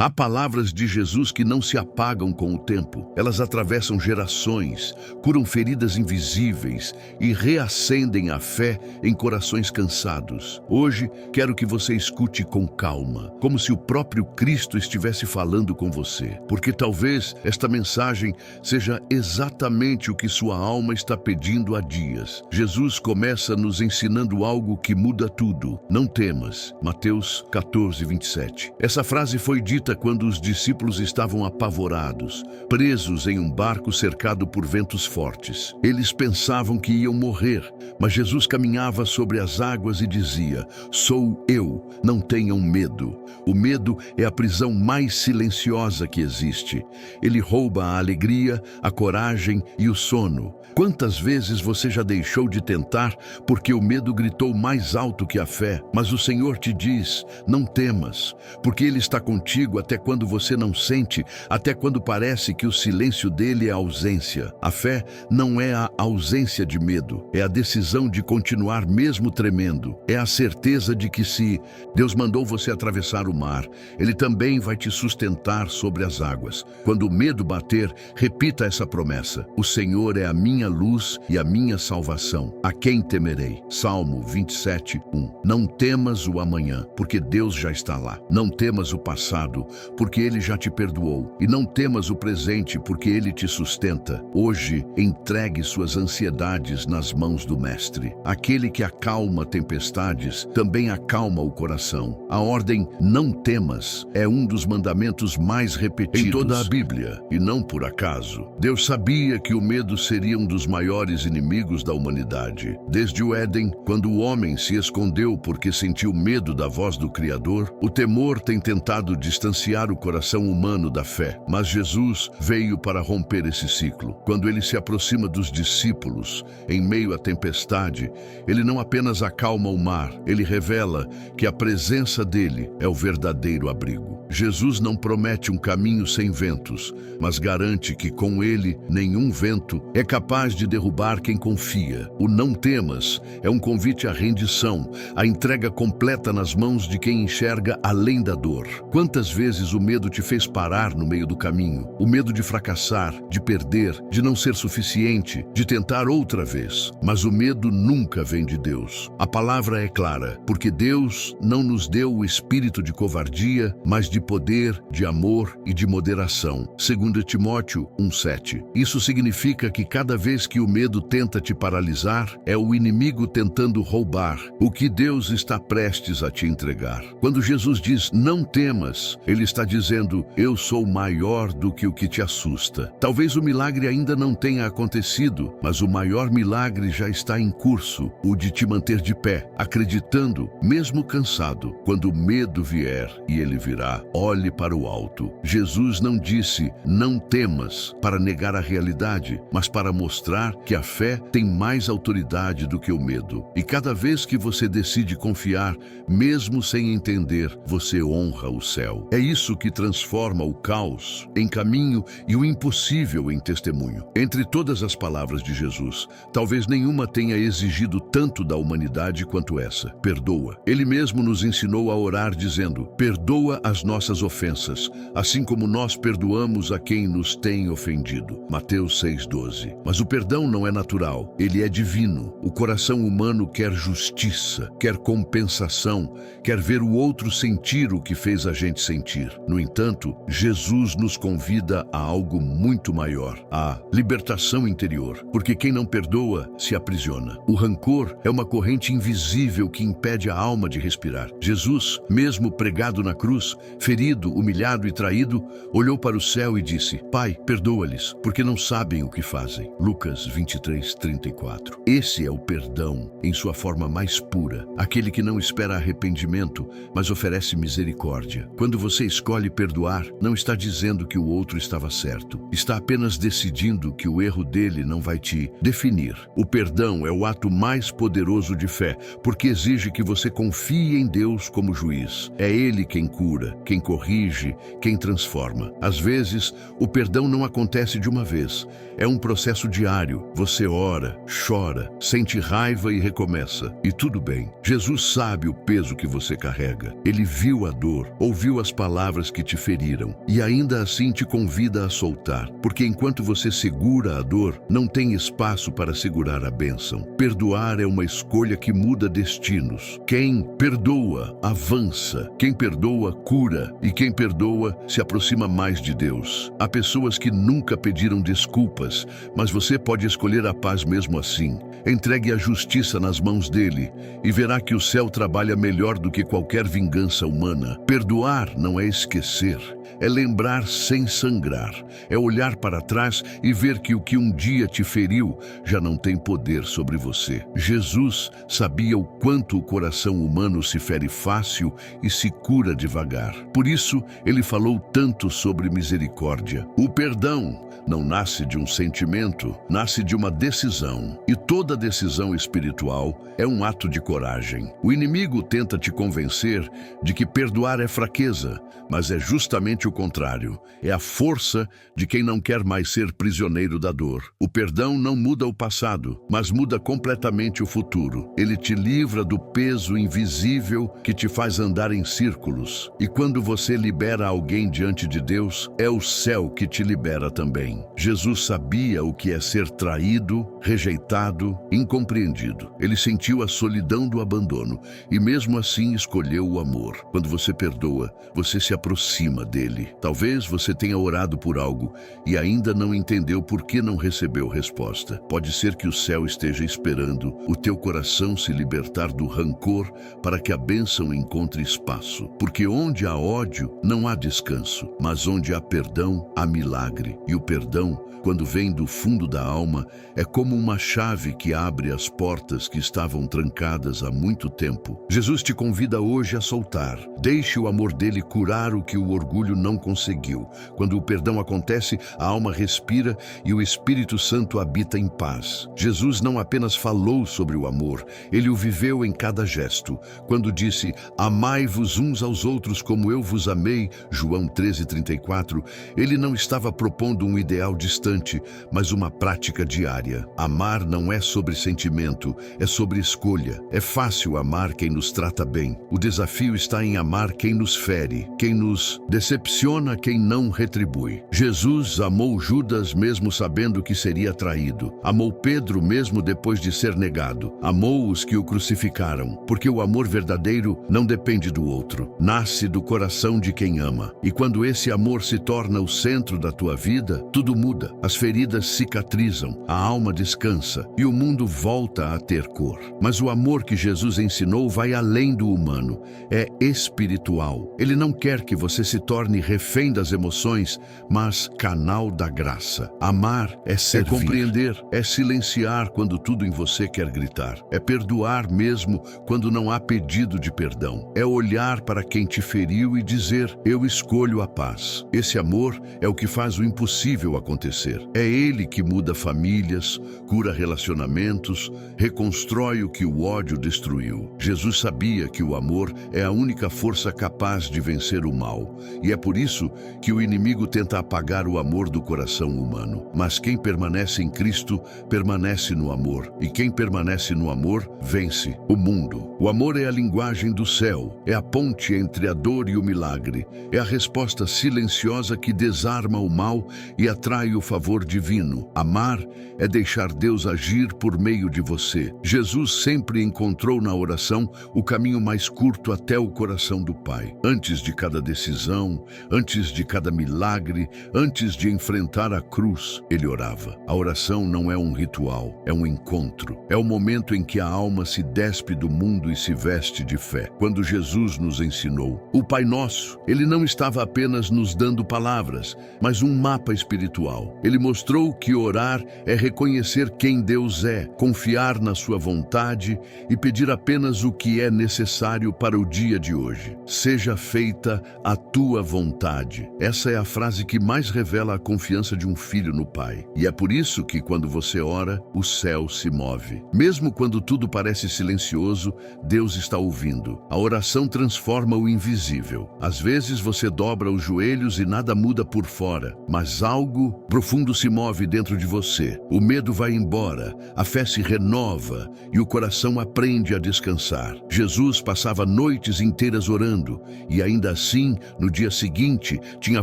Há palavras de Jesus que não se apagam com o tempo. Elas atravessam gerações, curam feridas invisíveis e reacendem a fé em corações cansados. Hoje, quero que você escute com calma, como se o próprio Cristo estivesse falando com você, porque talvez esta mensagem seja exatamente o que sua alma está pedindo há dias. Jesus começa nos ensinando algo que muda tudo. Não temas. Mateus 14, 27. Essa frase foi dita quando os discípulos estavam apavorados, presos em um barco cercado por ventos fortes. Eles pensavam que iam morrer, mas Jesus caminhava sobre as águas e dizia: "Sou eu, não tenham medo." O medo é a prisão mais silenciosa que existe. Ele rouba a alegria, a coragem e o sono. Quantas vezes você já deixou de tentar porque o medo gritou mais alto que a fé? Mas o Senhor te diz: não temas, porque Ele está contigo até quando você não sente, até quando parece que o silêncio dele é ausência. A fé não é a ausência de medo, é a decisão de continuar mesmo tremendo. É a certeza de que se Deus mandou você atravessar o mar, Ele também vai te sustentar sobre as águas. Quando o medo bater, repita essa promessa: o Senhor é a minha luz e a minha salvação. A quem temerei? Salmo 27, 1. Não temas o amanhã, porque Deus já está lá. Não temas o passado, porque Ele já te perdoou. E não temas o presente, porque Ele te sustenta. Hoje, entregue suas ansiedades nas mãos do Mestre. Aquele que acalma tempestades, também acalma o coração. A ordem "não temas" é um dos mandamentos mais repetidos em toda a Bíblia, e não por acaso. Deus sabia que o medo seria um dos maiores inimigos da humanidade. Desde o Éden, quando o homem se escondeu porque sentiu medo da voz do Criador, o temor tem tentado distanciar o coração humano da fé. Mas Jesus veio para romper esse ciclo. Quando Ele se aproxima dos discípulos, em meio à tempestade, Ele não apenas acalma o mar, Ele revela que a presença dEle é o verdadeiro abrigo. Jesus não promete um caminho sem ventos, mas garante que com Ele nenhum vento é capaz de derrubar quem confia. O "não temas" é um convite à rendição, à entrega completa nas mãos de quem enxerga além da dor. Quantas vezes o medo te fez parar no meio do caminho? O medo de fracassar, de perder, de não ser suficiente, de tentar outra vez. Mas o medo nunca vem de Deus. A palavra é clara, porque Deus não nos deu o espírito de covardia, mas de poder, de amor e de moderação. 2 Timóteo 1:7. Isso significa que cada vez que o medo tenta te paralisar, é o inimigo tentando roubar o que Deus está prestes a te entregar. Quando Jesus diz "não temas", Ele está dizendo: eu sou maior do que o que te assusta. Talvez o milagre ainda não tenha acontecido, mas o maior milagre já está em curso, o de te manter de pé, acreditando, mesmo cansado. Quando o medo vier, e ele virá, olhe para o alto. Jesus não disse "não temas" para negar a realidade, mas para mostrar que a fé tem mais autoridade do que o medo. E cada vez que você decide confiar, mesmo sem entender, você honra o céu. É isso que transforma o caos em caminho e o impossível em testemunho. Entre todas as palavras de Jesus, talvez nenhuma tenha exigido tanto da humanidade quanto essa: perdoa. Ele mesmo nos ensinou a orar dizendo: perdoa as nossas ofensas, assim como nós perdoamos a quem nos tem ofendido. Mateus 6:12. Mas o perdão não é natural, ele é divino. O coração humano quer justiça, quer compensação, quer ver o outro sentir o que fez a gente sentir. No entanto, Jesus nos convida a algo muito maior, a libertação interior, porque quem não perdoa se aprisiona. O rancor é uma corrente invisível que impede a alma de respirar. Jesus, mesmo pregado na cruz, ferido, humilhado e traído, olhou para o céu e disse: Pai, perdoa-lhes, porque não sabem o que fazem. Lucas 23:34. Esse é o perdão em sua forma mais pura, aquele que não espera arrependimento, mas oferece misericórdia. Quando você escolhe perdoar, não está dizendo que o outro estava certo, está apenas decidindo que o erro dele não vai te definir. O perdão é o ato mais poderoso de fé, porque exige que você confie em Deus como juiz. É Ele quem cura, quem quem corrige, quem transforma. Às vezes, o perdão não acontece de uma vez. É um processo diário. Você ora, chora, sente raiva e recomeça. E tudo bem. Jesus sabe o peso que você carrega. Ele viu a dor, ouviu as palavras que te feriram e ainda assim te convida a soltar. Porque enquanto você segura a dor, não tem espaço para segurar a bênção. Perdoar é uma escolha que muda destinos. Quem perdoa, avança. Quem perdoa, cura. E quem perdoa, se aproxima mais de Deus. Há pessoas que nunca pediram desculpas, mas você pode escolher a paz mesmo assim. Entregue a justiça nas mãos dele e verá que o céu trabalha melhor do que qualquer vingança humana. Perdoar não é esquecer, é lembrar sem sangrar, é olhar para trás e ver que o que um dia te feriu já não tem poder sobre você. Jesus sabia o quanto o coração humano se fere fácil e se cura devagar. Por isso, ele falou tanto sobre misericórdia. O perdão não nasce de um sentimento, nasce de uma decisão. E toda decisão espiritual é um ato de coragem. O inimigo tenta te convencer de que perdoar é fraqueza, mas é justamente o contrário. É a força de quem não quer mais ser prisioneiro da dor. O perdão não muda o passado, mas muda completamente o futuro. Ele te livra do peso invisível que te faz andar em círculos. E quando você libera alguém diante de Deus, é o céu que te libera também. Jesus sabia o que é ser traído, rejeitado, incompreendido. Ele sentiu a solidão do abandono e mesmo assim escolheu o amor. Quando você perdoa, você se aproxima dele. Talvez você tenha orado por algo e ainda não entendeu por que não recebeu resposta. Pode ser que o céu esteja esperando o teu coração se libertar do rancor para que a bênção encontre espaço. Porque onde há ódio, não há descanso, mas onde há perdão, há milagre. E o perdão, quando vem do fundo da alma, é como uma chave que abre as portas que estavam trancadas há muito tempo. Jesus te convida hoje a soltar. Deixe o amor dele curar o que o orgulho não conseguiu. Quando o perdão acontece, a alma respira e o Espírito Santo habita em paz. Jesus não apenas falou sobre o amor, ele o viveu em cada gesto. Quando disse, amai-vos uns aos outros como eu vos amei, João 13:34, ele não estava propondo um ideal distante, mas uma prática diária. Amar não é sobre sentimento, é sobre escolha. É fácil amar quem nos trata bem. O desafio está em amar quem nos fere, quem nos decepciona, quem não retribui. Jesus amou Judas mesmo sabendo que seria traído. Amou Pedro mesmo depois de ser negado. Amou os que o crucificaram, porque o amor verdadeiro não depende do outro. Nasce do coração de quem ama. E quando esse amor se torna o centro da tua vida, tudo muda. As feridas cicatrizam, a alma descansa e o mundo volta a ter cor. Mas o amor que Jesus ensinou vai além do humano, é espiritual. Ele não quer que você se torne refém das emoções, mas canal da graça. Amar é servir, é compreender, é silenciar quando tudo em você quer gritar, é perdoar mesmo quando não há pedido de perdão, é olhar para quem te feriu e dizer, eu escolho a paz. Esse amor é o que faz o impossível acontecer. É ele que muda famílias, cura relacionamentos, reconstrói o que o ódio destruiu. Jesus sabia que o amor é a única força capaz de vencer o mal, e é por isso que o inimigo tenta apagar o amor do coração humano. Mas quem permanece em Cristo, permanece no amor, e quem permanece no amor, vence o mundo. O amor é a linguagem do céu, é a ponte entre a dor e o milagre, é a resposta silenciosa que desarma o mal e atrai o favor divino. Amar é deixar Deus agir por meio de você. Jesus sempre encontrou na oração o caminho mais curto até o coração do Pai. Antes de cada decisão, antes de cada milagre, antes de enfrentar a cruz, ele orava. A oração não é um ritual, é um encontro. É o momento em que a alma se despe do mundo e se veste de fé. Quando Jesus nos ensinou o Pai Nosso, ele não estava apenas nos dando palavras, mas um mapa espiritual. Ele mostrou que orar é reconhecer quem Deus é, confiar na sua vontade e pedir apenas o que é necessário para o dia de hoje. Seja feita a tua vontade. vontade. Essa é a frase que mais revela a confiança de um filho no pai. E é por isso que, quando você ora, o céu se move. Mesmo quando tudo parece silencioso, Deus está ouvindo. A oração transforma o invisível. Às vezes você dobra os joelhos e nada muda por fora, mas algo profundo se move dentro de você. O medo vai embora, a fé se renova e o coração aprende a descansar. Jesus passava noites inteiras orando e ainda assim, no dia seguinte, tinha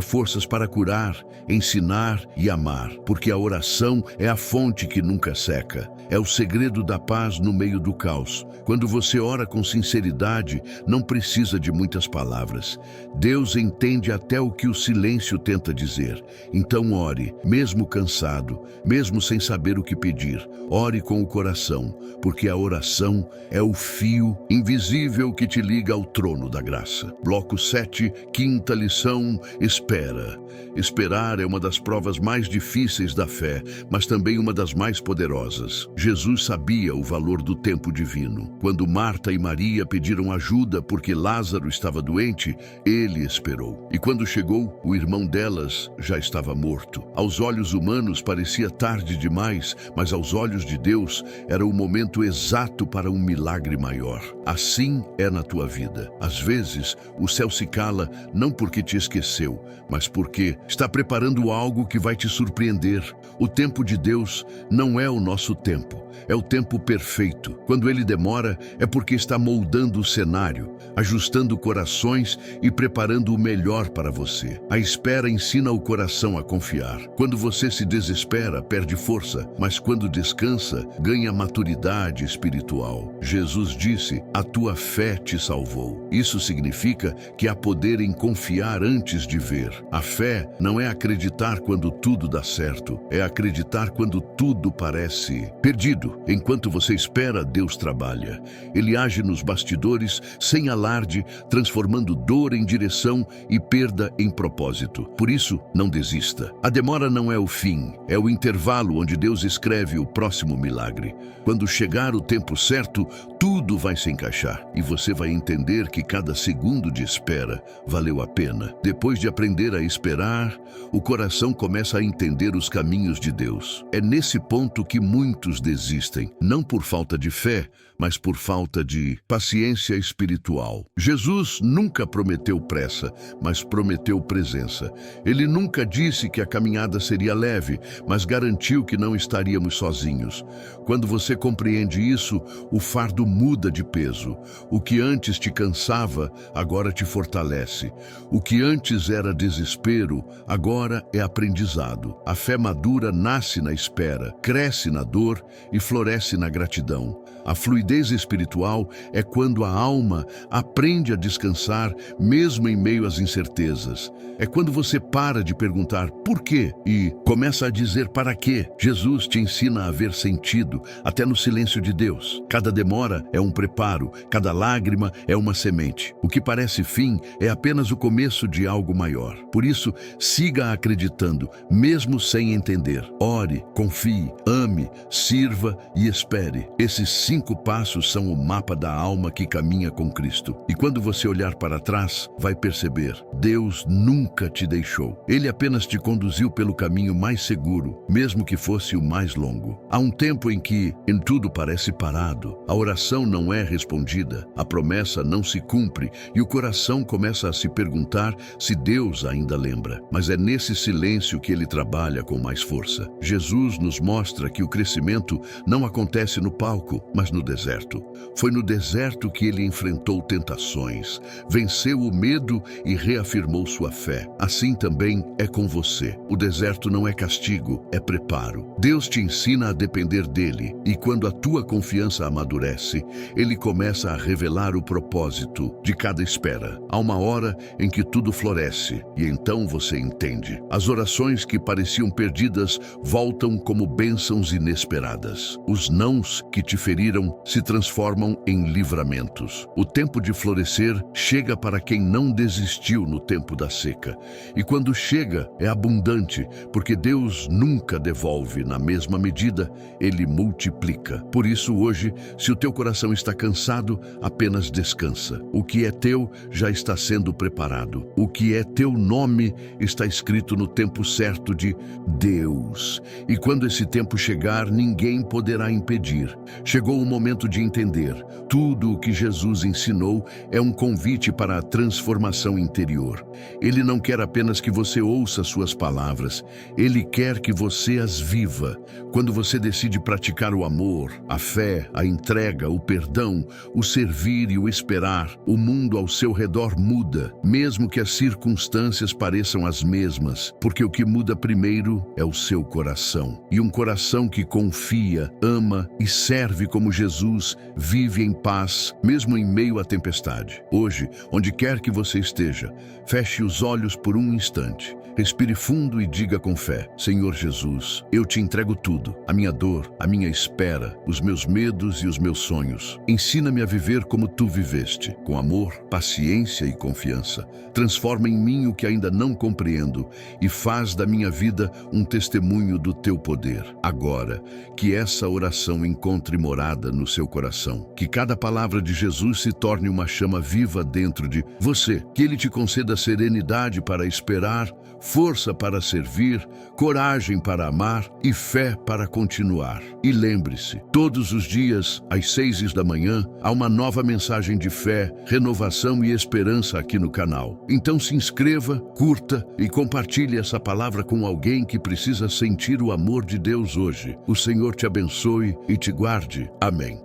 forças para curar, ensinar e amar, porque a oração é a fonte que nunca seca. É o segredo da paz no meio do caos. Quando você ora com sinceridade, não precisa de muitas palavras. Deus entende até o que o silêncio tenta dizer. Então ore, mesmo cansado, mesmo sem saber o que pedir. Ore com o coração, porque a oração é o fio invisível que te liga ao trono da graça. Bloco 7, quinta lição: espera. Esperar é uma das provas mais difíceis da fé, mas também uma das mais poderosas. Jesus sabia o valor do tempo divino. Quando Marta e Maria pediram ajuda porque Lázaro estava doente, ele esperou. E quando chegou, o irmão delas já estava morto. Aos olhos humanos parecia tarde demais, mas aos olhos de Deus era o momento exato para um milagre maior. Assim é na tua vida. Às vezes, o céu se cala não porque te esqueceu, mas porque está preparando algo que vai te surpreender. O tempo de Deus não é o nosso tempo, é o tempo perfeito. Quando ele demora, é porque está moldando o cenário, ajustando corações e preparando o melhor para você. A espera ensina o coração a confiar. Quando você se desespera, perde força, mas quando descansa, ganha maturidade espiritual. Jesus disse: a tua fé te salvou. Isso significa que há poder em confiar antes de ver. A fé não é acreditar quando tudo dá certo, é acreditar quando tudo parece perdido. Enquanto você espera, Deus trabalha. Ele age nos bastidores sem alarde, transformando dor em direção e perda em propósito. Por isso, não desista. A demora não é o fim, é o intervalo onde Deus escreve o próximo milagre. Quando chegar o tempo certo, tudo vai se encaixar e você vai entender que cada segundo de espera valeu a pena. Depois de aprender a esperar, o coração começa a entender os caminhos de Deus. É nesse ponto que muitos desistem, não por falta de fé, mas por falta de paciência espiritual. Jesus nunca prometeu pressa, mas prometeu presença. Ele nunca disse que a caminhada seria leve, mas garantiu que não estaríamos sozinhos. Quando você compreende isso, o fardo muda de peso. O que antes te cansava, agora te fortalece. O que antes era desespero, agora é aprendizado. A fé madura nasce na espera, cresce na dor e floresce na gratidão. A fluidez espiritual é quando a alma aprende a descansar mesmo em meio às incertezas. É quando você para de perguntar por quê e começa a dizer para quê. Jesus te ensina a ver sentido até no silêncio de Deus. Cada demora é um preparo, cada lágrima é uma semente. O que parece fim é apenas o começo de algo maior. Por isso, siga acreditando, mesmo sem entender. Ore, confie, ame, sirva e espere. Esses 5 passos são o mapa da alma que caminha com Cristo. E quando você olhar para trás, vai perceber: Deus nunca te deixou. Ele apenas te conduziu pelo caminho mais seguro, mesmo que fosse o mais longo. Há um tempo em que tudo parece parado, a oração não é respondida, a promessa não se cumpre e o coração começa a se perguntar se Deus ainda lembra. Mas é nesse silêncio que ele trabalha com mais força. Jesus nos mostra que o crescimento não acontece no palco, mas no deserto. Foi no deserto que ele enfrentou tentações, venceu o medo e reafirmou sua fé. Assim também é com você. O deserto não é castigo, é preparo. Deus te ensina a depender dele e quando a tua confiança amadurece, ele começa a revelar o propósito de cada espera. Há uma hora em que tudo floresce e então você entende. As orações que pareciam perdidas voltam como bênçãos inesperadas. Os nãos que te feriram se se transformam em livramentos. O tempo de florescer chega para quem não desistiu no tempo da seca. E quando chega, é abundante, porque Deus nunca devolve na mesma medida, Ele multiplica. Por isso, hoje, se o teu coração está cansado, apenas descansa. O que é teu já está sendo preparado. O que é teu nome está escrito no tempo certo de Deus. E quando esse tempo chegar, ninguém poderá impedir. Chegou o momento de entender. Tudo o que Jesus ensinou é um convite para a transformação interior. Ele não quer apenas que você ouça suas palavras. Ele quer que você as viva. Quando você decide praticar o amor, a fé, a entrega, o perdão, o servir e o esperar, o mundo ao seu redor muda, mesmo que as circunstâncias pareçam as mesmas, porque o que muda primeiro é o seu coração. E um coração que confia, ama e serve como Jesus, vive em paz, mesmo em meio à tempestade. Hoje, onde quer que você esteja, feche os olhos por um instante. Respire fundo e diga com fé: Senhor Jesus, eu te entrego tudo, a minha dor, a minha espera, os meus medos e os meus sonhos. Ensina-me a viver como tu viveste, com amor, paciência e confiança. Transforma em mim o que ainda não compreendo e faz da minha vida um testemunho do teu poder. Agora, que essa oração encontre morada no seu coração. Que cada palavra de Jesus se torne uma chama viva dentro de você. Que Ele te conceda serenidade para esperar, força para servir, coragem para amar e fé para continuar. E lembre-se, todos os dias, às 6 da manhã, há uma nova mensagem de fé, renovação e esperança aqui no canal. Então se inscreva, curta e compartilhe essa palavra com alguém que precisa sentir o amor de Deus hoje. O Senhor te abençoe e te guarde. Amém.